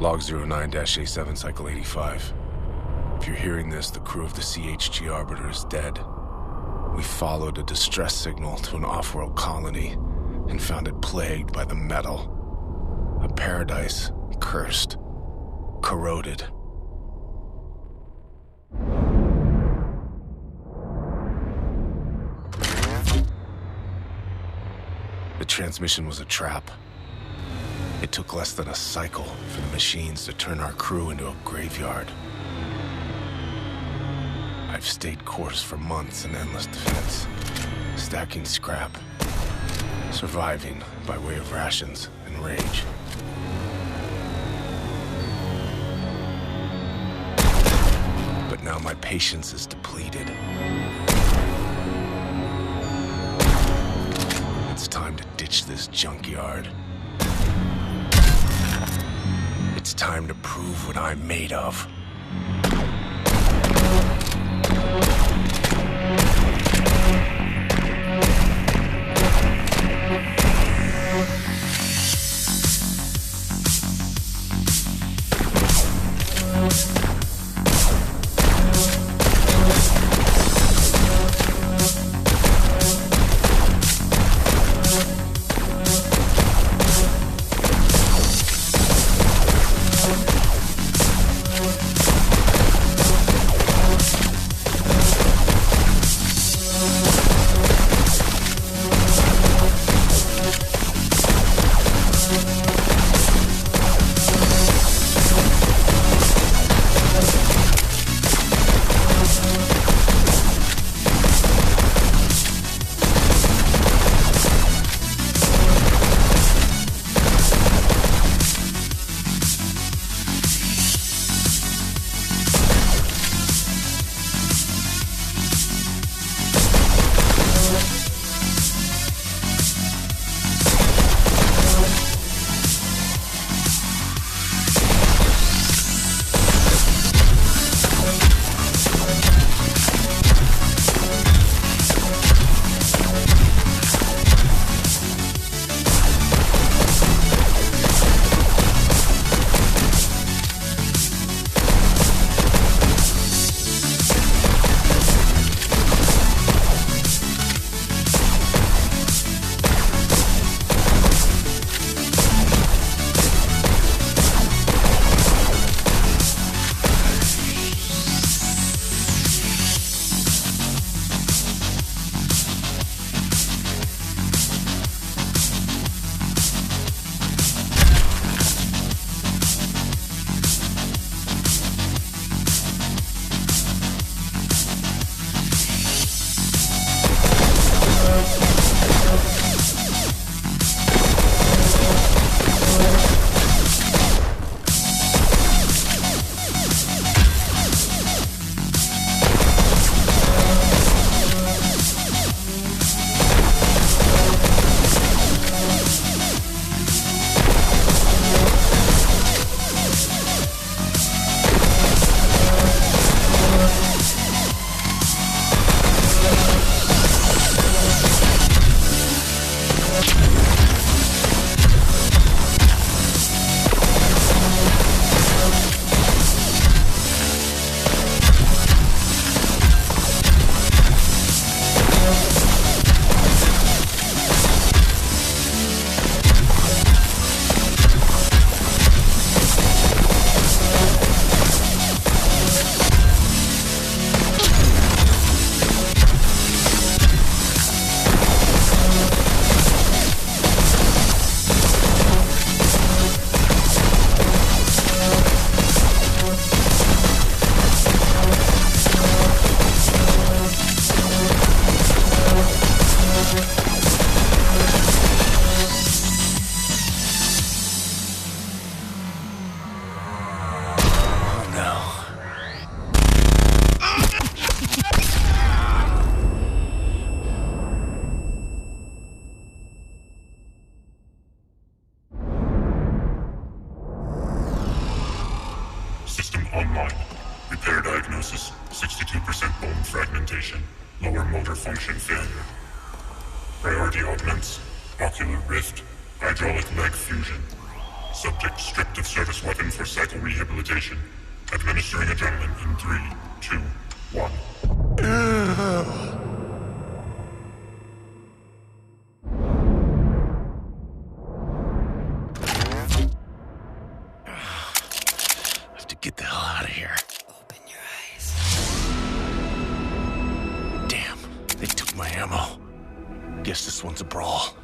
Log 09-A7, Cycle 85. If you're hearing this, the crew of the CHG Arbiter is dead. We followed a distress signal to an off-world colony and found it plagued by the metal. A paradise cursed, corroded. The transmission was a trap. It took less than a cycle for the machines to turn our crew into a graveyard. I've stayed course for months in endless defense, stacking scrap, surviving by way of rations and rage. But now my patience is depleted. It's time to ditch this junkyard. It's time to prove what I'm made of. Online. Repair diagnosis, 62% bone fragmentation, lower motor function failure. Priority augments, ocular rift, hydraulic leg fusion. Subject stripped of service weapon for cycle rehabilitation. Administering adrenaline in 3, 2, 1. I have to get the hell out of here. Open your eyes. Damn, they took my ammo. Guess this one's a brawl.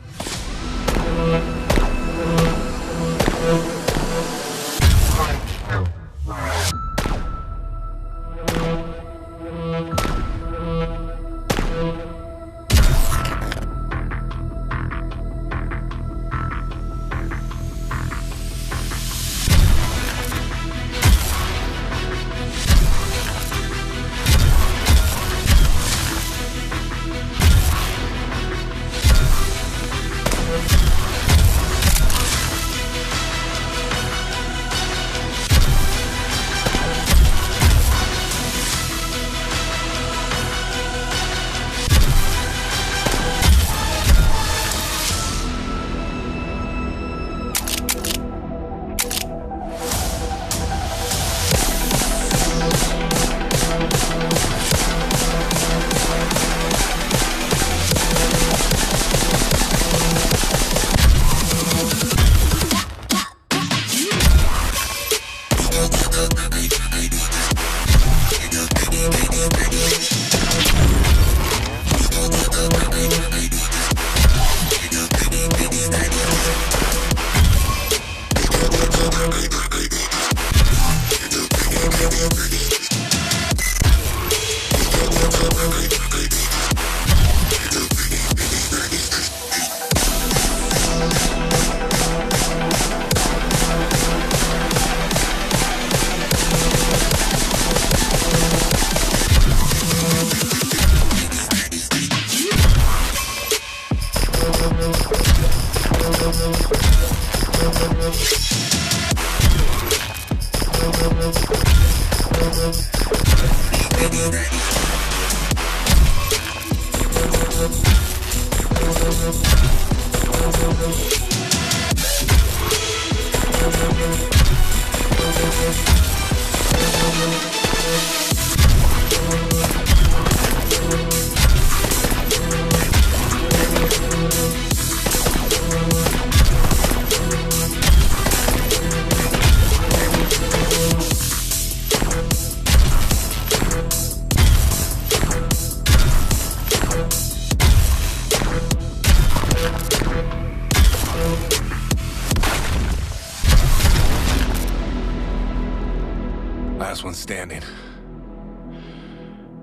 Last one standing.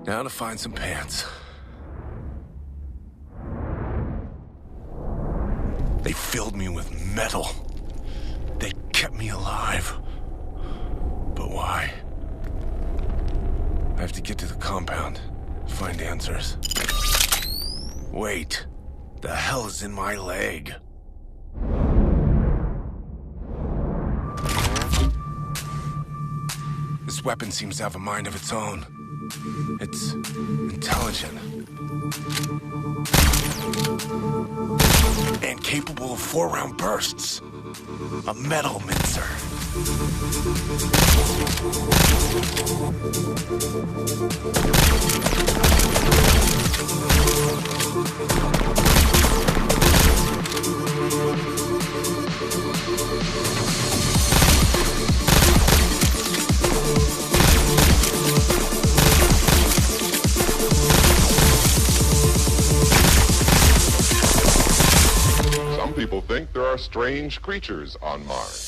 Now to find some pants. They filled me with metal. They kept me alive. But why? I have to get to the compound, find answers. Wait, the hell is in my leg? This weapon seems to have a mind of its own. It's intelligent. And capable of 4-round bursts. A metal mincer. Some people think there are strange creatures on Mars.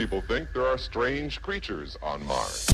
people think there are strange creatures on Mars.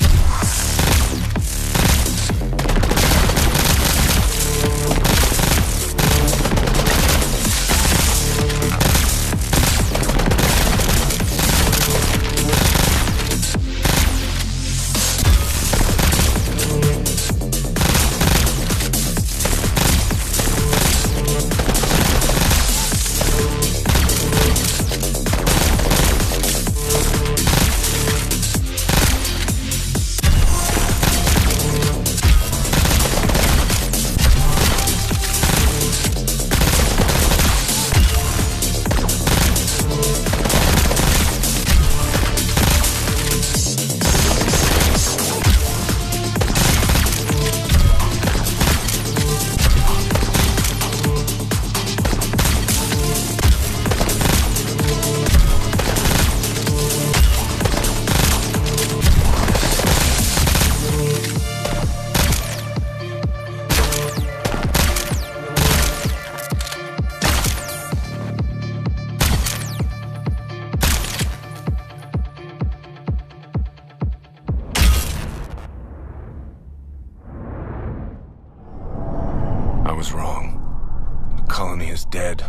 I was wrong. The colony is dead.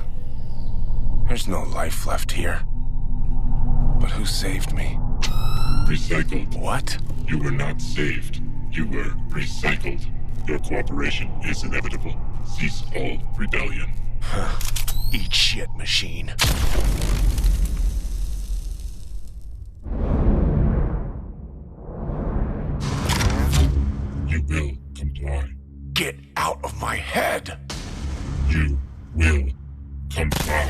There's no life left here. But who saved me? Recycled. What? You were not saved. You were recycled. Your cooperation is inevitable. Cease all rebellion. Eat shit, machine. You will comply. Get out of my head! You will comply.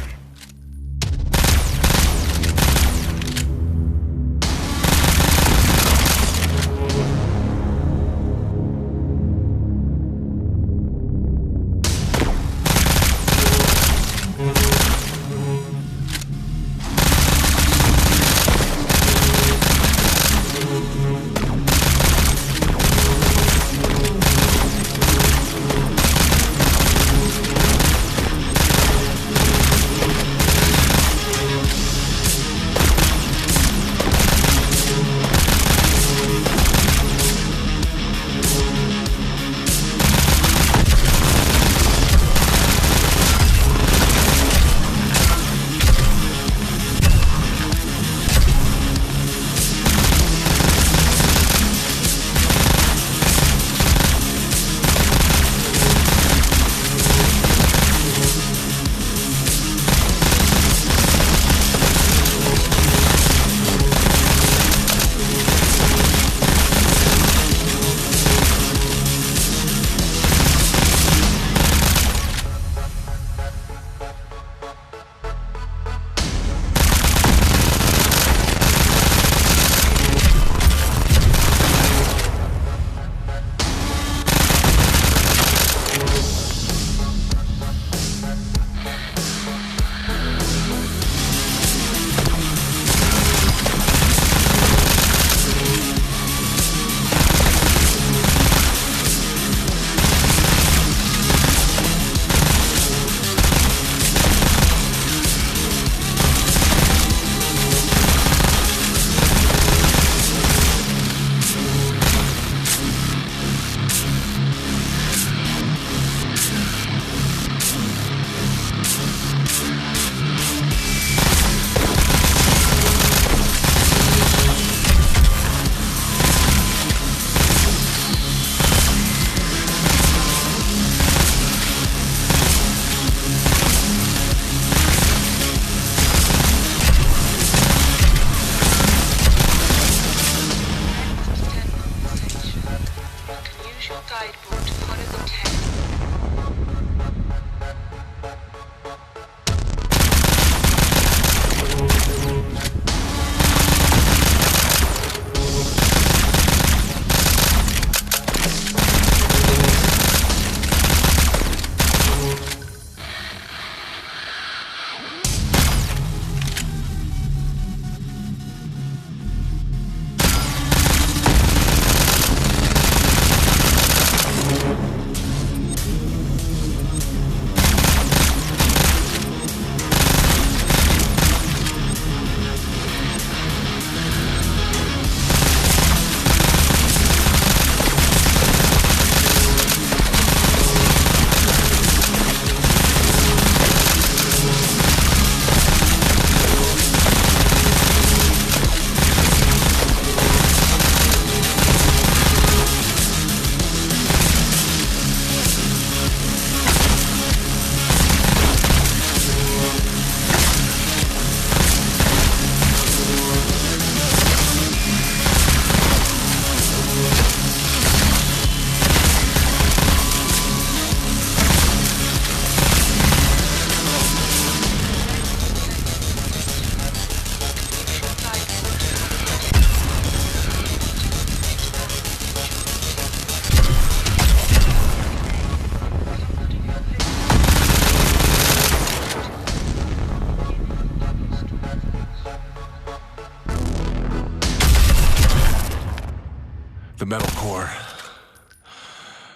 The metal core.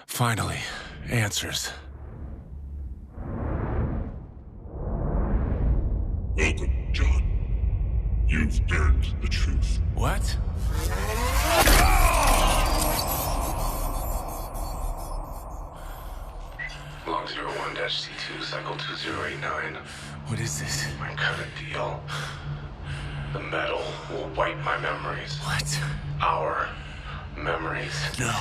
Finally, answers. Welcome, John. You've earned the truth. What? Log 01-C2, cycle 2089. What is this? I cut a deal. The metal will wipe my memories. What? Our memories. No.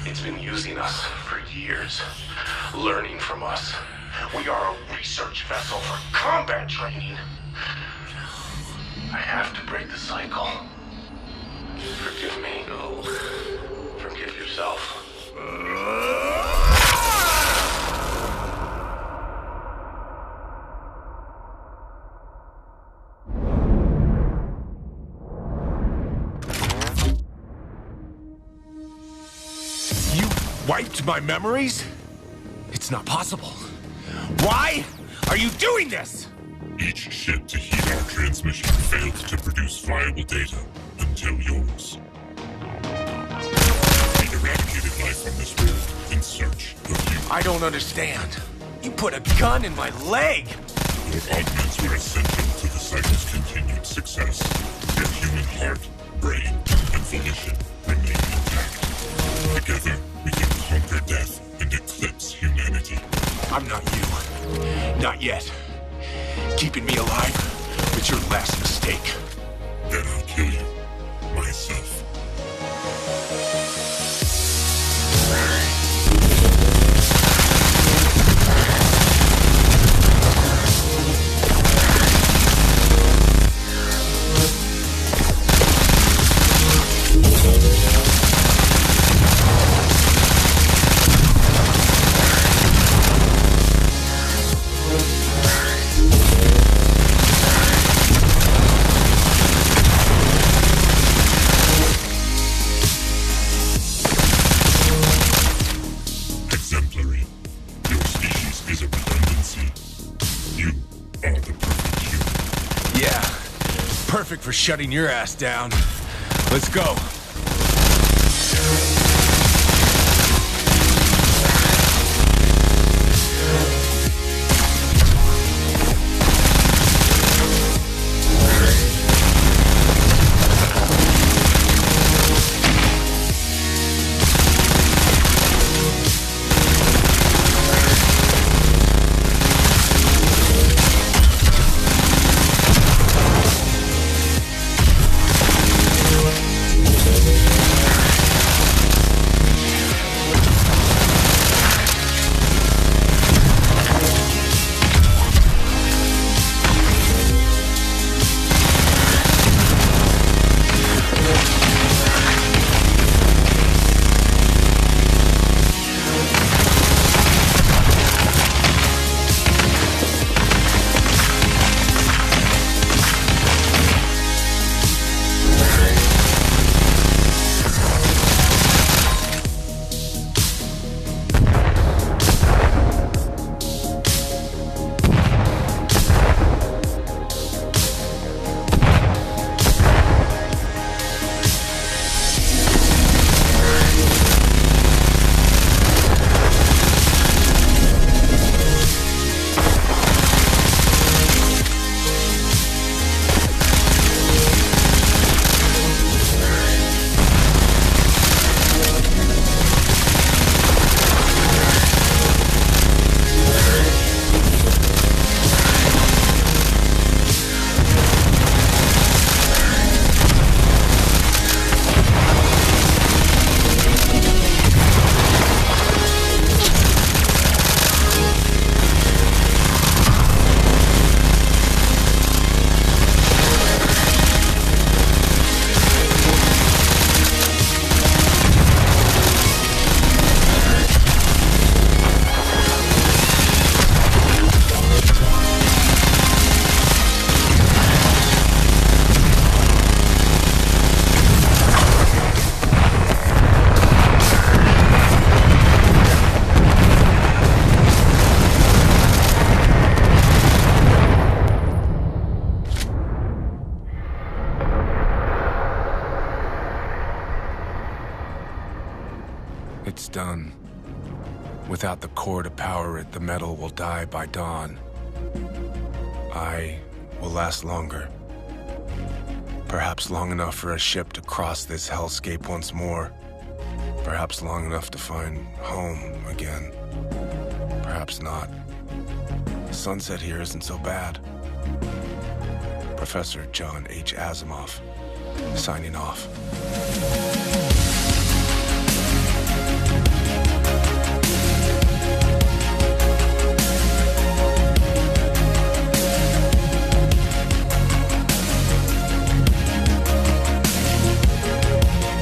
It's been using us for years, learning from us. We are a research vessel for combat training. I have to break the cycle. Forgive me. No. Forgive yourself. You wiped my memories? It's not possible. Why are you doing this? Each ship to heed our transmission failed to produce viable data until yours. We eradicated life from this world in search of you. I don't understand. You put a gun in my leg! Your augments were essential to the cycle's continued success. Your human heart, brain, and volition remain intact. Together, we can conquer death and eclipse humanity. I'm not you. Not yet. Keeping me alive was your last mistake. Then I'll kill you, myself. Exemplary. Your species is a redundancy. You are the perfect human. Yeah. Perfect for shutting your ass down. Let's go. It's done. Without the core to power it, the metal will die by dawn. I will last longer. Perhaps long enough for a ship to cross this hellscape once more. Perhaps long enough to find home again. Perhaps not. The sunset here isn't so bad. Professor John H. Asimov, signing off.